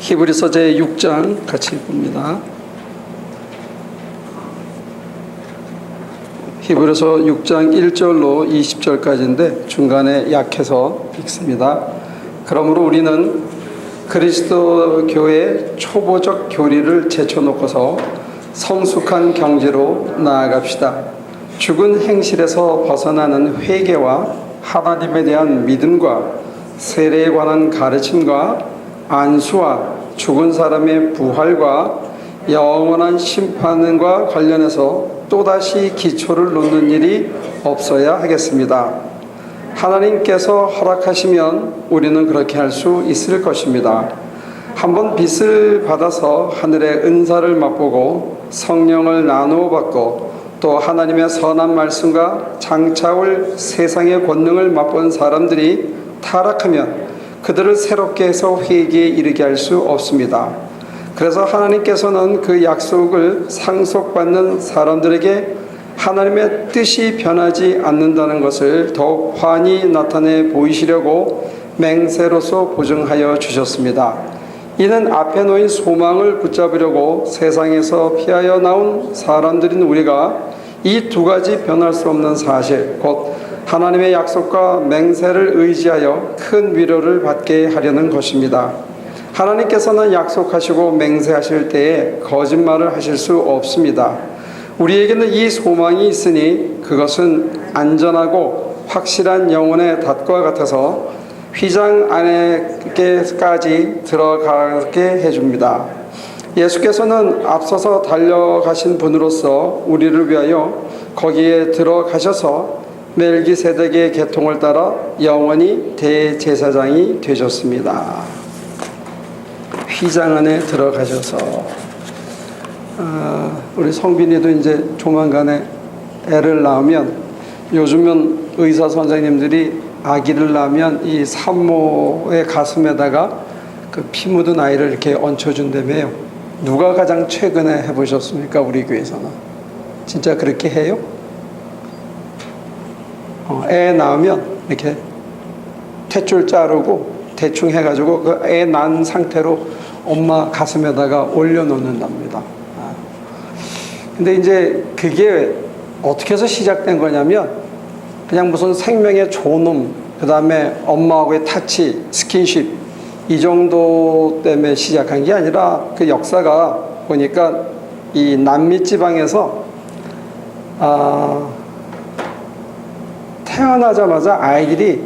히브리서 제6장 같이 봅니다. 히브리서 6장 1절로 20절까지인데 중간에 약해서 읽습니다. 그러므로 우리는 그리스도 교회의 초보적 교리를 제쳐놓고서 성숙한 경지로 나아갑시다. 죽은 행실에서 벗어나는 회개와 하나님에 대한 믿음과 세례에 관한 가르침과 안수와 죽은 사람의 부활과 영원한 심판과 관련해서 또다시 기초를 놓는 일이 없어야 하겠습니다. 하나님께서 허락하시면 우리는 그렇게 할 수 있을 것입니다. 한번 빛을 받아서 하늘의 은사를 맛보고 성령을 나누어 받고 또 하나님의 선한 말씀과 장차올 세상의 권능을 맛본 사람들이 타락하면 그들을 새롭게 해서 회개에 이르게 할 수 없습니다. 그래서 하나님께서는 그 약속을 상속받는 사람들에게 하나님의 뜻이 변하지 않는다는 것을 더욱 환히 나타내 보이시려고 맹세로서 보증하여 주셨습니다. 이는 앞에 놓인 소망을 붙잡으려고 세상에서 피하여 나온 사람들인 우리가 이 두 가지 변할 수 없는 사실, 곧 하나님의 약속과 맹세를 의지하여 큰 위로를 받게 하려는 것입니다. 하나님께서는 약속하시고 맹세하실 때에 거짓말을 하실 수 없습니다. 우리에게는 이 소망이 있으니 그것은 안전하고 확실한 영혼의 닷과 같아서 휘장 안에까지 들어가게 해줍니다. 예수께서는 앞서서 달려가신 분으로서 우리를 위하여 거기에 들어가셔서 멜기세덱의 계통을 따라 영원히 대제사장이 되셨습니다. 휘장 안에 들어가셔서 우리 성빈이도 이제 조만간에 애를 낳으면 요즘은 의사 선생님들이 아기를 낳으면 이 산모의 가슴에다가 그 피 묻은 아이를 이렇게 얹혀준다며요. 누가 가장 최근에 해보셨습니까? 우리 교회에서는 진짜 그렇게 해요? 애 낳으면 이렇게 탯줄 자르고 대충 해가지고 그 애 낳은 상태로 엄마 가슴에다가 올려놓는답니다. 근데 이제 그게 어떻게 해서 시작된 거냐면 그냥 무슨 생명의 존엄, 그 다음에 엄마하고의 타치, 스킨십 이 정도 때문에 시작한 게 아니라 그 역사가 보니까 이 남미 지방에서 태어나자마자 아이들이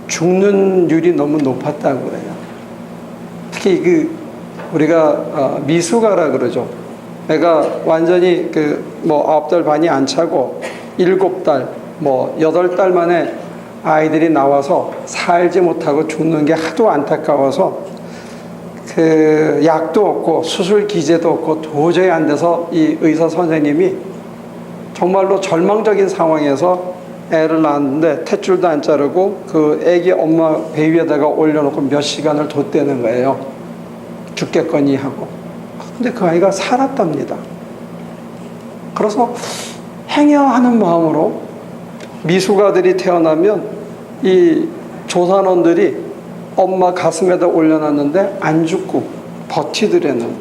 죽는 율이 너무 높았다고 그래요. 특히 그 우리가 미숙아라 그러죠. 애가 완전히 그 뭐 9달 반이 안 차고 7달, 뭐 8달 만에 아이들이 나와서 살지 못하고 죽는 게 하도 안타까워서 그 약도 없고 수술 기제도 없고 도저히 안 돼서 이 의사 선생님이 정말로 절망적인 상황에서 애를 낳았는데 탯줄도 안 자르고 그 애기 엄마 배 위에다가 올려놓고 몇 시간을 뒀다는 거예요. 죽겠거니 하고. 근데 그 아이가 살았답니다. 그래서 행여하는 마음으로 미숙아들이 태어나면 이 조산원들이 엄마 가슴에다 올려놨는데 안 죽고 버티더라는 거예요.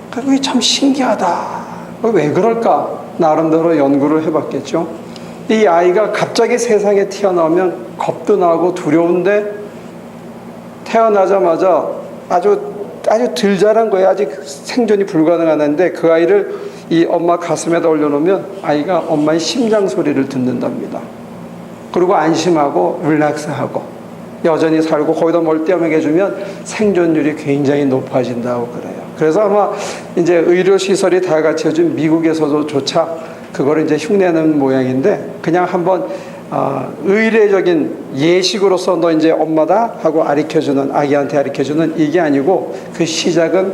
그게 참 신기하다. 왜 그럴까? 나름대로 연구를 해봤겠죠. 이 아이가 갑자기 세상에 태어나면 겁도 나고 두려운데 태어나자마자 아주 덜 자란 거예요. 아직 생존이 불가능한데 그 아이를 이 엄마 가슴에다 올려놓으면 아이가 엄마의 심장 소리를 듣는답니다. 그리고 안심하고 릴렉스하고 여전히 살고 거기다 뭘 떼어먹여주면 생존율이 굉장히 높아진다고 그래요. 그래서 아마 이제 의료시설이 다 갖춰진 미국에서도조차 그거를 이제 흉내내는 모양인데 그냥 한번 의례적인 예식으로서 너 이제 엄마다 하고 가르쳐주는 아기한테 가르쳐주는 이게 아니고 그 시작은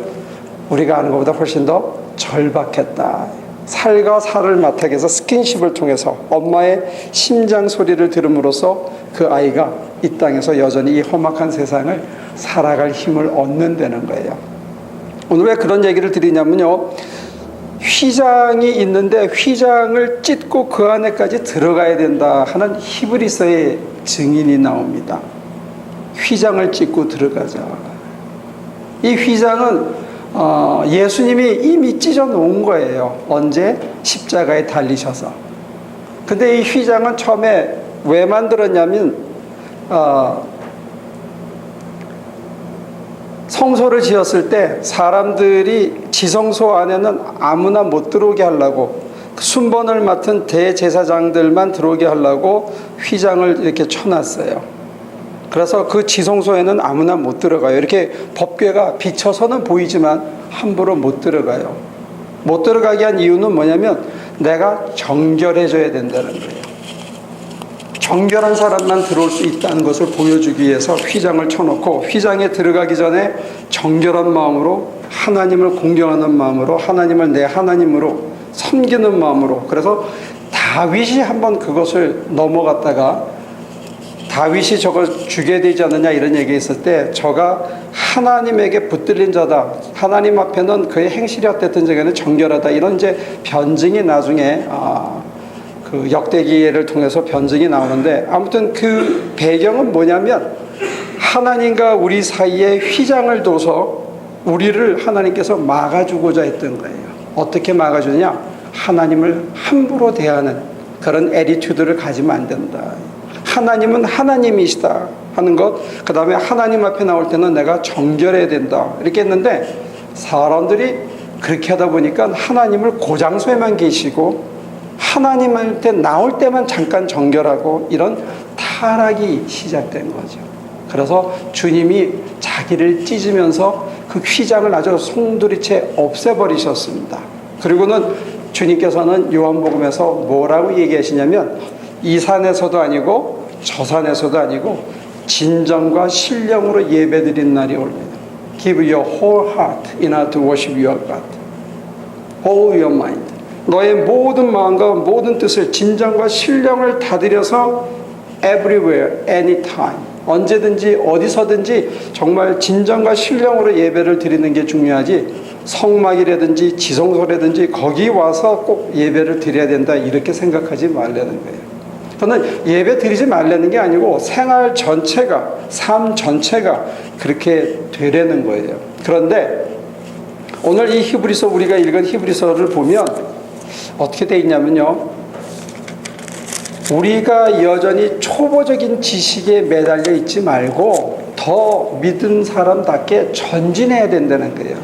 우리가 아는 것보다 훨씬 더 절박했다. 살과 살을 맞닥여서 스킨십을 통해서 엄마의 심장 소리를 들음으로써 그 아이가 이 땅에서 여전히 이 험악한 세상을 살아갈 힘을 얻는다는 거예요. 오늘 왜 그런 얘기를 드리냐면요, 휘장이 있는데 휘장을 찢고 그 안에까지 들어가야 된다 하는 히브리서의 증인이 나옵니다. 휘장을 찢고 들어가자. 이 휘장은 예수님이 이미 찢어 놓은 거예요. 언제? 십자가에 달리셔서. 근데 이 휘장은 처음에 왜 만들었냐면 성소를 지었을 때 사람들이 지성소 안에는 아무나 못 들어오게 하려고, 순번을 맡은 대제사장들만 들어오게 하려고 휘장을 이렇게 쳐놨어요. 그래서 그 지성소에는 아무나 못 들어가요. 이렇게 법궤가 비쳐서는 보이지만 함부로 못 들어가요. 못 들어가게 한 이유는 뭐냐면 내가 정결해져야 된다는 거예요. 정결한 사람만 들어올 수 있다는 것을 보여주기 위해서 휘장을 쳐놓고, 휘장에 들어가기 전에 정결한 마음으로, 하나님을 공경하는 마음으로, 하나님을 내 하나님으로 섬기는 마음으로. 그래서 다윗이 한번 그것을 넘어갔다가 다윗이 저걸 주게 되지 않느냐 이런 얘기 있을 때, 저가 하나님에게 붙들린 자다, 하나님 앞에는 그의 행실이 어땠든 저게는 정결하다, 이런 이제 변증이 나중에 그 역대기를 통해서 변증이 나오는데, 아무튼 그 배경은 뭐냐면 하나님과 우리 사이에 휘장을 둬서 우리를 하나님께서 막아주고자 했던 거예요. 어떻게 막아주느냐? 하나님을 함부로 대하는 그런 애티튜드를 가지면 안 된다. 하나님은 하나님이시다 하는 것, 그 다음에 하나님 앞에 나올 때는 내가 정결해야 된다, 이렇게 했는데 사람들이 그렇게 하다 보니까 하나님을 고장소에만 계시고 하나님한테 나올 때만 잠깐 정결하고, 이런 타락이 시작된 거죠. 그래서 주님이 자기를 찢으면서 그 휘장을 아주 송두리째 없애버리셨습니다. 그리고는 주님께서는 요한복음에서 뭐라고 얘기하시냐면, 이 산에서도 아니고 저 산에서도 아니고 진정과 신령으로 예배드린 날이 옵니다. Give your whole heart in order to worship your God. All your mind. 너의 모든 마음과 모든 뜻을, 진정과 신령을 다들여서 everywhere, anytime, 언제든지 어디서든지 정말 진정과 신령으로 예배를 드리는 게 중요하지, 성막이라든지 지성소라든지 거기 와서 꼭 예배를 드려야 된다 이렇게 생각하지 말라는 거예요. 저는 예배 드리지 말라는 게 아니고 생활 전체가, 삶 전체가 그렇게 되려는 거예요. 그런데 오늘 이 히브리서, 우리가 읽은 히브리서를 보면 어떻게 돼 있냐면요, 우리가 여전히 초보적인 지식에 매달려 있지 말고 더 믿은 사람답게 전진해야 된다는 거예요.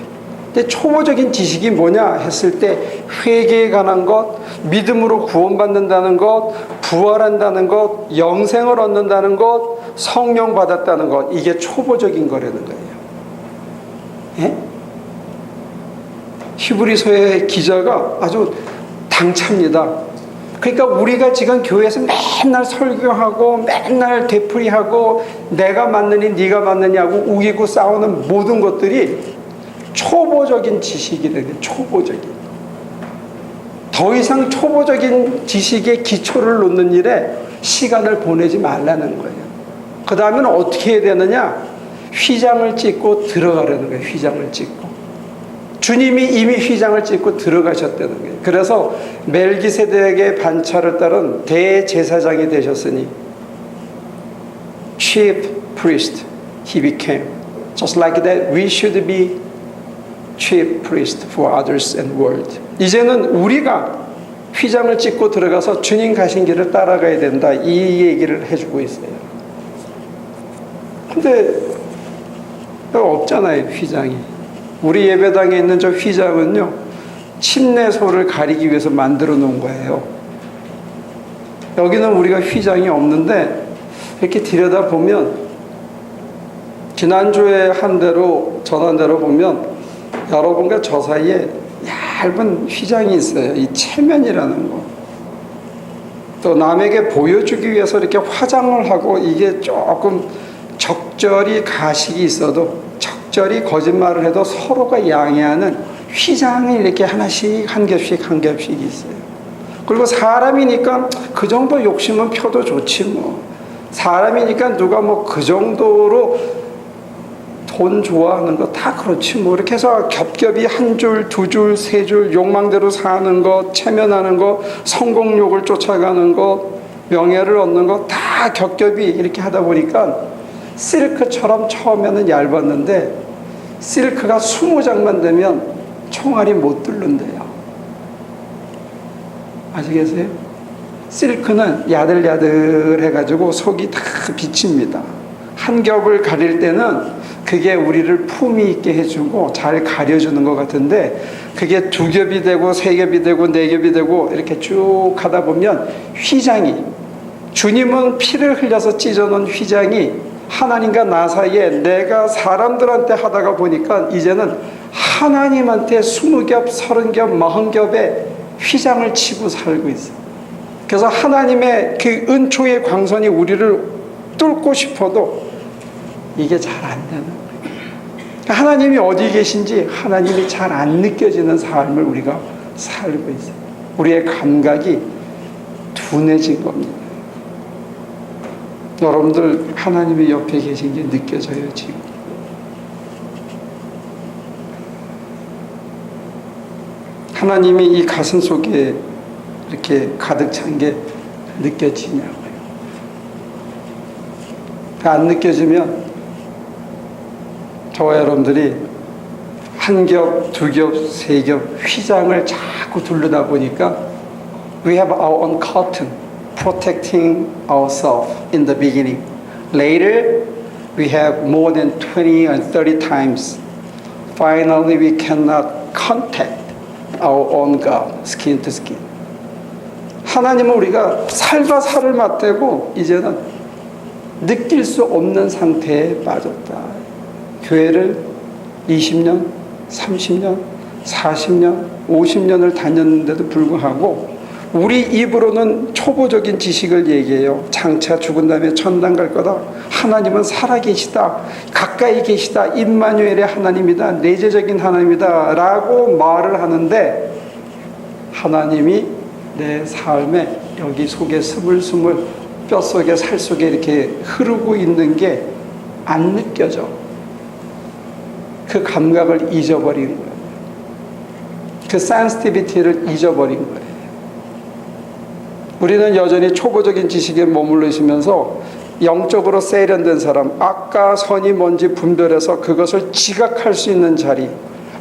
근데 초보적인 지식이 뭐냐 했을 때, 회개에 관한 것, 믿음으로 구원받는다는 것, 부활한다는 것, 영생을 얻는다는 것, 성령 받았다는 것, 이게 초보적인 거라는 거예요. 예? 히브리서의 기자가 아주 당찹니다. 그러니까 우리가 지금 교회에서 맨날 설교하고 맨날 되풀이하고 내가 맞느니 네가 맞느냐고 우기고 싸우는 모든 것들이 초보적인 지식이래요. 초보적인. 더 이상 초보적인 지식의 기초를 놓는 일에 시간을 보내지 말라는 거예요. 그 다음에는 어떻게 해야 되느냐? 휘장을 찢고 들어가려는 거예요. 휘장을 찢고. 주님이 이미 휘장을 찢고 들어가셨다는 거예요. 그래서 멜기세덱의 반차를 따른 대제사장이 되셨으니 chief priest he became. Just like that we should be chief priest for others and world. 이제는 우리가 휘장을 찢고 들어가서 주님 가신 길을 따라가야 된다, 이 얘기를 해주고 있어요. 근데 없잖아요, 휘장이. 우리 예배당에 있는 저 휘장은요, 침례소를 가리기 위해서 만들어 놓은 거예요. 여기는 우리가 휘장이 없는데 이렇게 들여다보면, 지난주에 한 대로 전한 대로 보면 여러분과 저 사이에 얇은 휘장이 있어요. 이 체면이라는 거. 또 남에게 보여주기 위해서 이렇게 화장을 하고, 이게 조금 적절히 가식이 있어도, 적절히 거짓말을 해도 서로가 양해하는 휘장이 이렇게 하나씩 한 겹씩 한 겹씩 있어요. 그리고 사람이니까 그 정도 욕심은 펴도 좋지 뭐. 사람이니까 누가 뭐 그 정도로 돈 좋아하는 거 다 그렇지 뭐. 이렇게 해서 겹겹이 한 줄, 두 줄, 세 줄 욕망대로 사는 것, 체면하는 것, 성공욕을 쫓아가는 것, 명예를 얻는 것 다 겹겹이 이렇게 하다 보니까 실크처럼 처음에는 얇았는데 실크가 20장만 되면 총알이 못 뚫는데요. 아시겠어요? 실크는 야들야들해가지고 속이 다 비칩니다. 한 겹을 가릴 때는 그게 우리를 품위 있게 해주고 잘 가려주는 것 같은데, 그게 2겹이 되고 3겹이 되고 4겹이 되고 이렇게 쭉 하다 보면 휘장이, 주님은 피를 흘려서 찢어놓은 휘장이 하나님과 나 사이에 내가 사람들한테 하다가 보니까 이제는 하나님한테 20겹, 30겹, 40겹의 휘장을 치고 살고 있어요. 그래서 하나님의 그 은총의 광선이 우리를 뚫고 싶어도 이게 잘 안 되는 거예요. 하나님이 어디 계신지 하나님이 잘 안 느껴지는 삶을 우리가 살고 있어요. 우리의 감각이 둔해진 겁니다. 여러분들 하나님이 옆에 계신 게 느껴져요 지금? 하나님이 이 가슴 속에 이렇게 가득 찬 게 느껴지냐고요. 안 느껴지면 저와 여러분들이 한 겹, 2겹, 3겹 휘장을 자꾸 두르다 보니까 we have our own curtain protecting ourselves in the beginning. Later we have more than 20 and 30 times. Finally we cannot contact our own God, skin to skin. 하나님은 우리가 살과 살을 맞대고 이제는 느낄 수 없는 상태에 빠졌다. 교회를 20년, 30년, 40년, 50년을 다녔는데도 불구하고 우리 입으로는 초보적인 지식을 얘기해요. 장차 죽은 다음에 천당 갈 거다. 하나님은 살아계시다. 가까이 계시다. 임마누엘의 하나님이다. 내재적인 하나님이다. 라고 말을 하는데 하나님이 내 삶에 여기 속에 스물스물 뼛속에 살속에 이렇게 흐르고 있는 게 안 느껴져. 그 감각을 잊어버린 거예요. 그 센시티비티를 잊어버린 거예요. 우리는 여전히 초보적인 지식에 머물러 있으면서 영적으로 세련된 사람, 악과 선이 뭔지 분별해서 그것을 지각할 수 있는 자리,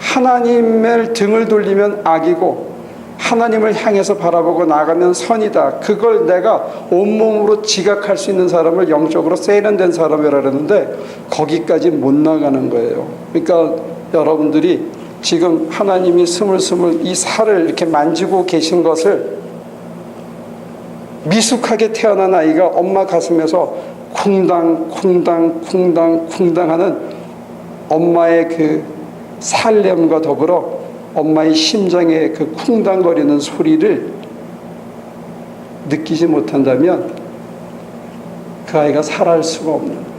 하나님을 등을 돌리면 악이고 하나님을 향해서 바라보고 나가면 선이다. 그걸 내가 온몸으로 지각할 수 있는 사람을 영적으로 세련된 사람이라 그러는데 거기까지 못 나가는 거예요. 그러니까 여러분들이 지금 하나님이 스물스물 이 살을 이렇게 만지고 계신 것을 미숙하게 태어난 아이가 엄마 가슴에서 쿵당 쿵당 쿵당 쿵당 하는 엄마의 그 살렘과 더불어 엄마의 심장의 그 쿵당거리는 소리를 느끼지 못한다면 그 아이가 살아갈 수가 없는 거예요.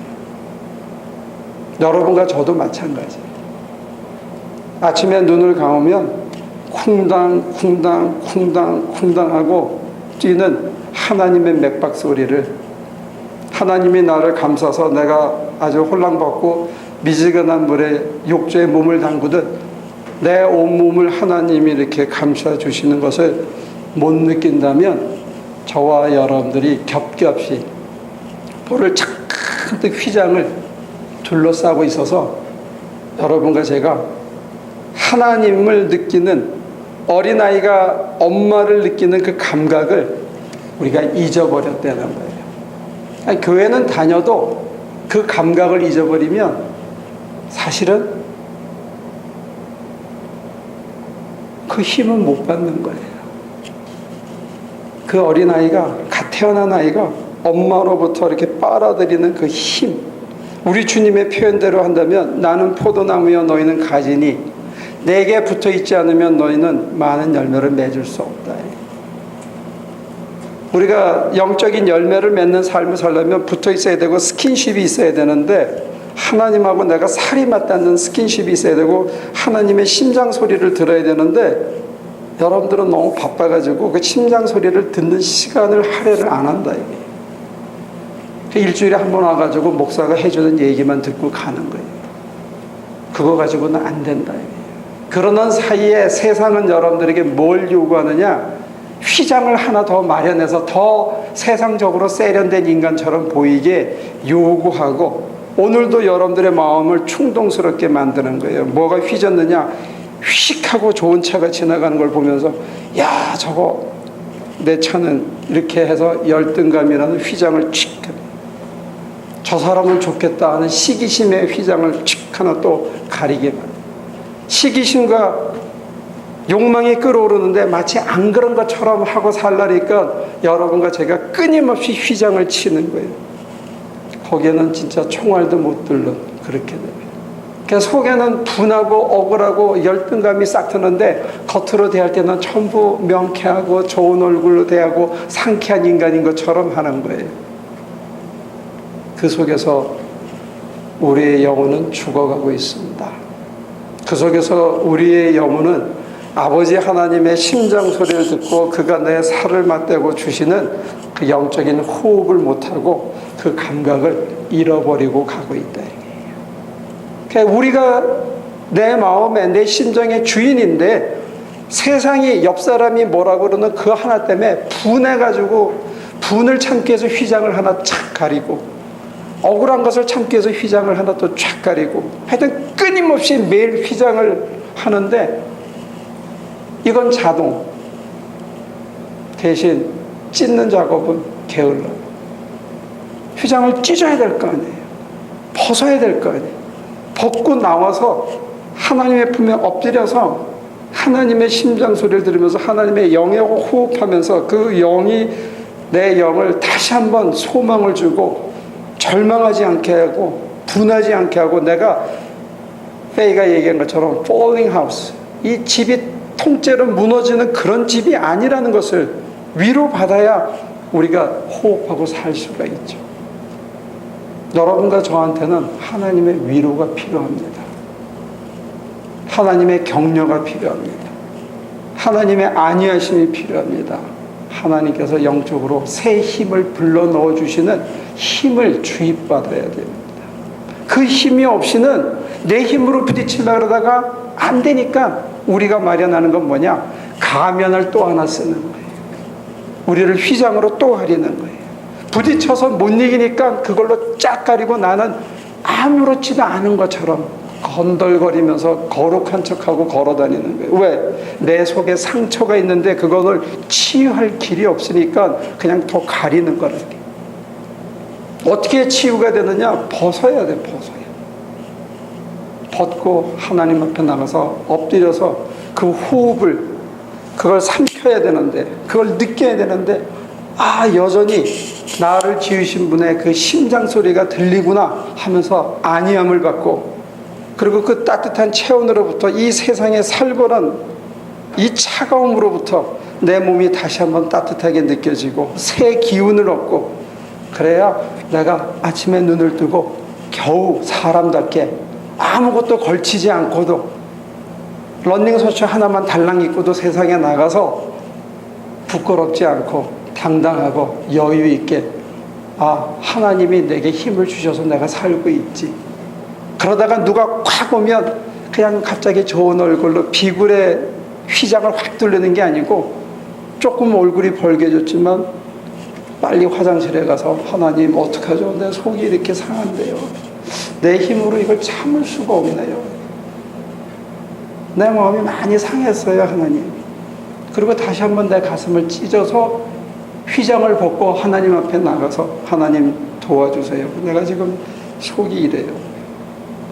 여러분과 저도 마찬가지예요. 아침에 눈을 감으면 쿵당 쿵당 쿵당 쿵당 하고 뛰는 하나님의 맥박 소리를, 하나님이 나를 감싸서 내가 아주 홀랑벗고 미지근한 물에 욕조에 몸을 담그듯 내 온몸을 하나님이 이렇게 감싸 주시는 것을 못 느낀다면 저와 여러분들이 겹겹이 볼을 착득 휘장을 둘러싸고 있어서 여러분과 제가 하나님을 느끼는, 어린아이가 엄마를 느끼는 그 감각을 우리가 잊어버렸다는 거예요. 아니, 교회는 다녀도 그 감각을 잊어버리면 사실은 그 힘은 못 받는 거예요. 그 어린아이가, 갓 태어난 아이가 엄마로부터 이렇게 빨아들이는 그 힘, 우리 주님의 표현대로 한다면 나는 포도나무여 너희는 가지니 내게 붙어 있지 않으면 너희는 많은 열매를 맺을 수 없다. 우리가 영적인 열매를 맺는 삶을 살려면 붙어 있어야 되고 스킨십이 있어야 되는데, 하나님하고 내가 살이 맞닿는 스킨십이 있어야 되고 하나님의 심장 소리를 들어야 되는데 여러분들은 너무 바빠가지고 그 심장 소리를 듣는 시간을 할애를 안 한다. 이게 일주일에 한 번 와가지고 목사가 해주는 얘기만 듣고 가는 거예요. 그거 가지고는 안 된다. 이게. 그러는 사이에 세상은 여러분들에게 뭘 요구하느냐? 휘장을 하나 더 마련해서 더 세상적으로 세련된 인간처럼 보이게 요구하고 오늘도 여러분들의 마음을 충동스럽게 만드는 거예요. 뭐가 휘젓느냐? 휙하고 좋은 차가 지나가는 걸 보면서 야, 저거 내 차는 이렇게 해서 열등감이라는 휘장을 칙, 저 사람은 좋겠다 하는 시기심의 휘장을 칙 하나 또 가리게 만듭니다. 시기심과 욕망이 끌어오르는데 마치 안 그런 것처럼 하고 살라니까 여러분과 제가 끊임없이 휘장을 치는 거예요. 거기에는 진짜 총알도 못 들는 그렇게 됩니다. 그래서 속에는 분하고 억울하고 열등감이 싹 트는데 겉으로 대할 때는 전부 명쾌하고 좋은 얼굴로 대하고 상쾌한 인간인 것처럼 하는 거예요. 그 속에서 우리의 영혼은 죽어가고 있습니다. 그 속에서 우리의 영혼은 아버지 하나님의 심장 소리를 듣고 그가 내 살을 맞대고 주시는 그 영적인 호흡을 못하고 그 감각을 잃어버리고 가고 있다. 그러니까 우리가 내 마음에 내 심정의 주인인데 세상이 옆 사람이 뭐라고 그러는 그 하나 때문에 분해가지고 분을 참기 위해서 휘장을 하나 착 가리고 억울한 것을 참기 위해서 휘장을 하나 또 쫙 가리고 하여튼 끊임없이 매일 휘장을 하는데 이건 자동. 대신 찢는 작업은 게을러. 휘장을 찢어야 될 거 아니에요. 벗어야 될 거 아니에요. 벗고 나와서 하나님의 품에 엎드려서 하나님의 심장 소리를 들으면서 하나님의 영에 호흡하면서 그 영이 내 영을 다시 한번 소망을 주고 절망하지 않게 하고 분하지 않게 하고 내가 페이가 얘기한 것처럼 falling house, 이 집이 통째로 무너지는 그런 집이 아니라는 것을 위로받아야 우리가 호흡하고 살 수가 있죠. 여러분과 저한테는 하나님의 위로가 필요합니다. 하나님의 격려가 필요합니다. 하나님의 안위하심이 필요합니다. 하나님께서 영적으로 새 힘을 불러 넣어주시는 힘을 주입받아야 됩니다. 그 힘이 없이는 내 힘으로 부딪히려고 그러다가 안 되니까 우리가 마련하는 건 뭐냐? 가면을 또 하나 쓰는 거예요. 우리를 휘장으로 또 가리는 거예요. 부딪혀서 못 이기니까 그걸로 쫙 가리고 나는 아무렇지도 않은 것처럼 건덜거리면서 거룩한 척하고 걸어다니는 거예요. 왜? 내 속에 상처가 있는데 그거를 치유할 길이 없으니까 그냥 더 가리는 거라는 게. 어떻게 치유가 되느냐? 벗어야 돼, 벗어야. 벗고 하나님 앞에 나가서 엎드려서 그 호흡을 그걸 삼켜야 되는데 그걸 느껴야 되는데 여전히 나를 지으신 분의 그 심장 소리가 들리구나 하면서 안위함을 받고 그리고 그 따뜻한 체온으로부터 이 세상의 살벌한 이 차가움으로부터 내 몸이 다시 한번 따뜻하게 느껴지고 새 기운을 얻고 그래야 내가 아침에 눈을 뜨고 겨우 사람답게 아무것도 걸치지 않고도 러닝셔츠 하나만 달랑 입고도 세상에 나가서 부끄럽지 않고 당당하고 여유 있게 하나님이 내게 힘을 주셔서 내가 살고 있지. 그러다가 누가 콱 오면 그냥 갑자기 좋은 얼굴로 비굴의 휘장을 확 뚫리는 게 아니고 조금 얼굴이 벌개졌지만 빨리 화장실에 가서 하나님 어떡하죠? 내 속이 이렇게 상한데요. 내 힘으로 이걸 참을 수가 없네요. 내 마음이 많이 상했어요, 하나님. 그리고 다시 한번 내 가슴을 찢어서 휘장을 벗고 하나님 앞에 나가서 하나님 도와주세요. 내가 지금 속이 이래요.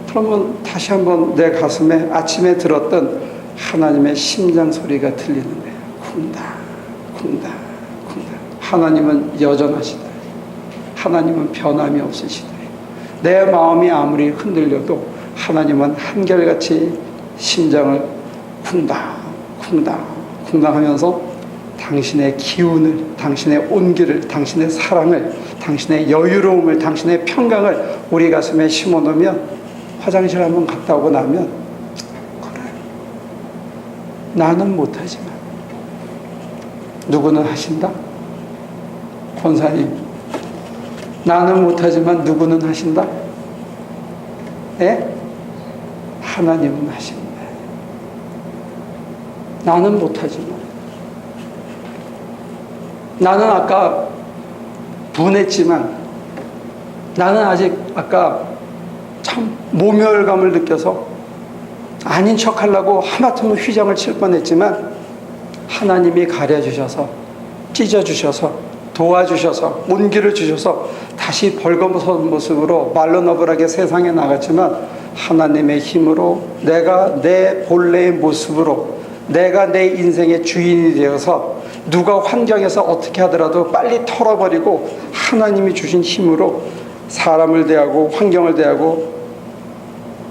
그러면 다시 한번 내 가슴에 아침에 들었던 하나님의 심장 소리가 들리는 거예요. 쿵다, 쿵다, 쿵다. 하나님은 여전하시다. 하나님은 변함이 없으시다. 내 마음이 아무리 흔들려도 하나님은 한결같이 심장을 쿵다, 쿵다, 쿵다 하면서 당신의 기운을, 당신의 온기를, 당신의 사랑을, 당신의 여유로움을, 당신의 평강을 우리 가슴에 심어놓으면 화장실 한번 갔다 오고 나면 그래, 나는 못하지만 누구는 하신다? 권사님, 나는 못하지만 누구는 하신다? 예? 하나님은 하신다. 나는 못하지만 나는 아까 분했지만 나는 아직 아까 참 모멸감을 느껴서 아닌 척하려고 하마터면 휘장을 칠 뻔했지만 하나님이 가려주셔서 찢어주셔서 도와주셔서 온기를 주셔서 다시 벌거벗은 모습으로 말로너블하게 세상에 나갔지만 하나님의 힘으로 내가 내 본래의 모습으로 내가 내 인생의 주인이 되어서 누가 환경에서 어떻게 하더라도 빨리 털어버리고 하나님이 주신 힘으로 사람을 대하고 환경을 대하고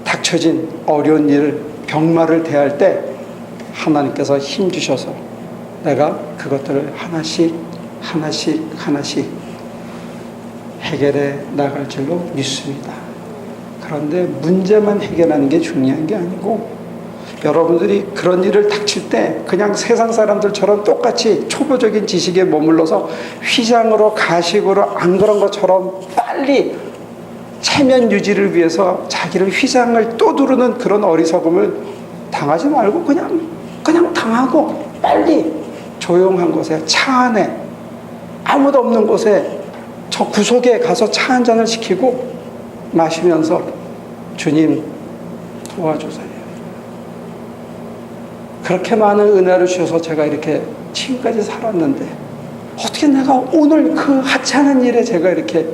닥쳐진 어려운 일을 병마를 대할 때 하나님께서 힘 주셔서 내가 그것들을 하나씩 해결해 나갈 줄로 믿습니다. 그런데 문제만 해결하는 게 중요한 게 아니고 여러분들이 그런 일을 닥칠 때 그냥 세상 사람들처럼 똑같이 초보적인 지식에 머물러서 휘장으로 가식으로 안 그런 것처럼 빨리 체면 유지를 위해서 자기를 휘장을 떠두르는 그런 어리석음을 당하지 말고 그냥 당하고 빨리 조용한 곳에 차 안에 아무도 없는 곳에 저 구석에 가서 차 한 잔을 시키고 마시면서 주님 도와주세요. 그렇게 많은 은혜를 주셔서 제가 이렇게 지금까지 살았는데 어떻게 내가 오늘 그 하찮은 일에 제가 이렇게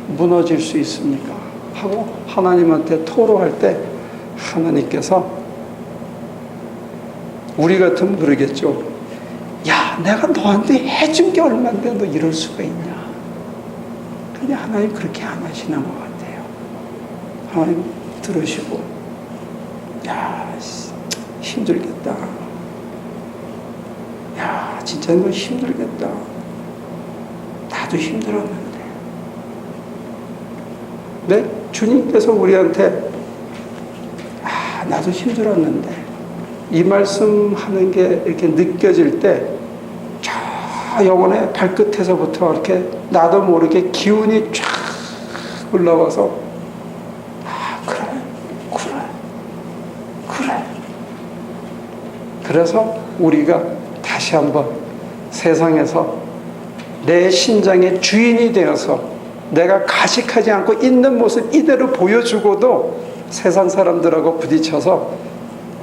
무너질 수 있습니까? 하고 하나님한테 토로할 때 하나님께서 우리 같으면 그러겠죠. 야, 내가 너한테 해준 게 얼만데 너 이럴 수가 있냐? 근데 하나님 그렇게 안 하시는 것 같아요. 하나님 들으시고 야, 힘들겠다. 야, 진짜 이거 힘들겠다. 나도 힘들었는데. 네? 주님께서 우리한테 나도 힘들었는데 이 말씀 하는 게 이렇게 느껴질 때 저 영혼의 발끝에서부터 이렇게 나도 모르게 기운이 쫙 올라와서 그래. 그래서 우리가 다시 한번 세상에서 내 신장의 주인이 되어서 내가 가식하지 않고 있는 모습 이대로 보여주고도 세상 사람들하고 부딪혀서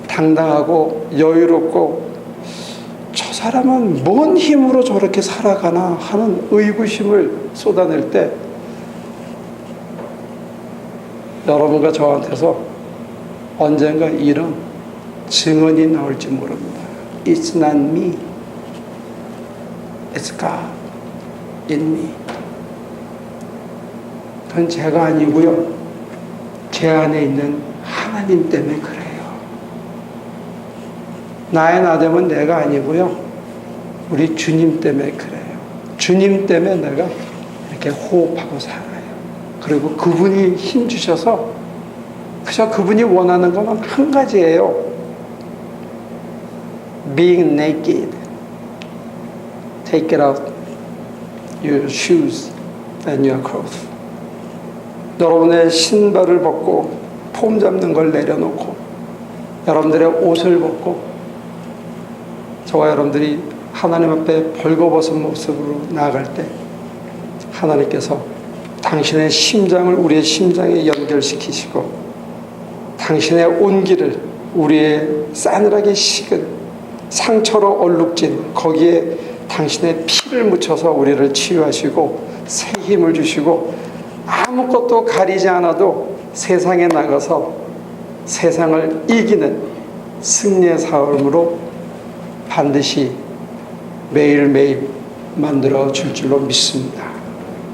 당당하고 여유롭고 저 사람은 뭔 힘으로 저렇게 살아가나 하는 의구심을 쏟아낼 때 여러분과 저한테서 언젠가 이런 증언이 나올지 모릅니다. It's not me. It's God in me. 그건 제가 아니고요. 제 안에 있는 하나님 때문에 그래요. 나의 나됨은 내가 아니고요. 우리 주님 때문에 그래요. 주님 때문에 내가 이렇게 호흡하고 살아요. 그리고 그분이 힘 주셔서 그저 그분이 원하는 것은 한 가지예요. Being naked. Take it out your shoes and your clothes. 여러분의 신발을 벗고 폼 잡는 걸 내려놓고 여러분들의 옷을 벗고 저와 여러분들이 하나님 앞에 벌거벗은 모습으로 나아갈 때 하나님께서 당신의 심장을 우리의 심장에 연결시키시고 당신의 온기를 우리의 싸늘하게 식은 상처로 얼룩진 거기에 당신의 피를 묻혀서 우리를 치유하시고 새 힘을 주시고 아무것도 가리지 않아도 세상에 나가서 세상을 이기는 승리의 삶으로 반드시 매일매일 만들어 줄 줄로 믿습니다.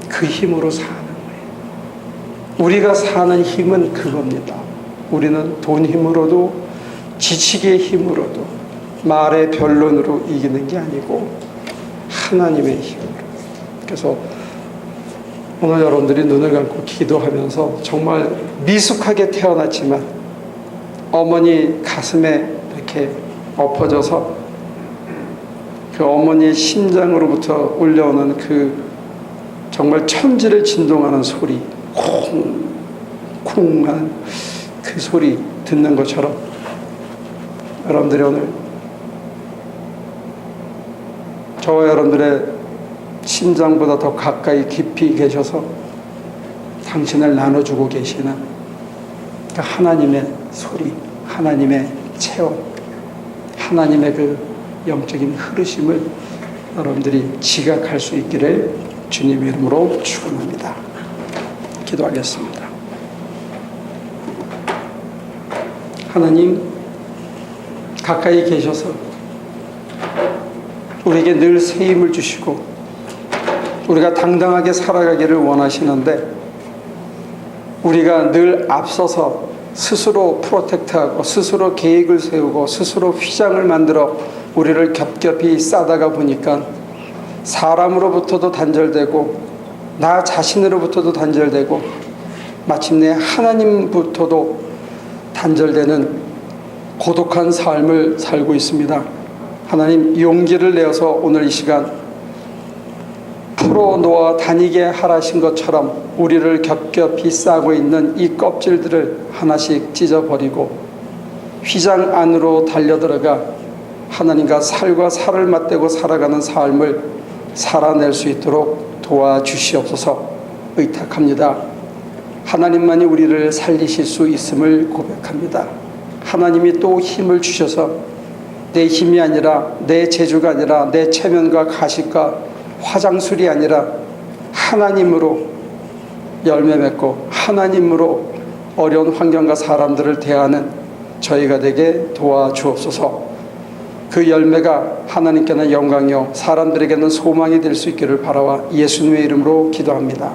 그 힘으로 사는 거예요. 우리가 사는 힘은 그겁니다. 우리는 돈 힘으로도 지식의 힘으로도 말의 변론으로 이기는 게 아니고 하나님의 힘으로. 그래서 오늘 여러분들이 눈을 감고 기도하면서 정말 미숙하게 태어났지만 어머니 가슴에 이렇게 엎어져서 그 어머니의 심장으로부터 울려오는 그 정말 천지를 진동하는 소리, 쿵쿵한 그 소리 듣는 것처럼 여러분들이 오늘 저와 여러분들의 심장보다 더 가까이 깊이 계셔서 당신을 나눠주고 계시는 그 하나님의 소리, 하나님의 체험, 하나님의 그 영적인 흐르심을 여러분들이 지각할 수 있기를 주님 이름으로 축원합니다. 기도하겠습니다. 하나님, 가까이 계셔서 우리에게 늘 새 힘을 주시고 우리가 당당하게 살아가기를 원하시는데, 우리가 늘 앞서서 스스로 프로텍트하고 스스로 계획을 세우고 스스로 휘장을 만들어 우리를 겹겹이 싸다가 보니까 사람으로부터도 단절되고 나 자신으로부터도 단절되고 마침내 하나님부터도 단절되는 고독한 삶을 살고 있습니다. 하나님, 용기를 내어서 오늘 이 시간 풀어놓아 다니게 하라신 것처럼 우리를 겹겹이 싸고 있는 이 껍질들을 하나씩 찢어버리고 휘장 안으로 달려들어가 하나님과 살과 살을 맞대고 살아가는 삶을 살아낼 수 있도록 도와주시옵소서. 의탁합니다. 하나님만이 우리를 살리실 수 있음을 고백합니다. 하나님이 또 힘을 주셔서 내 힘이 아니라 내 재주가 아니라 내 체면과 가식과 화장술이 아니라 하나님으로 열매 맺고 하나님으로 어려운 환경과 사람들을 대하는 저희가 되게 도와주옵소서. 그 열매가 하나님께는 영광이요 사람들에게는 소망이 될 수 있기를 바라와 예수님의 이름으로 기도합니다.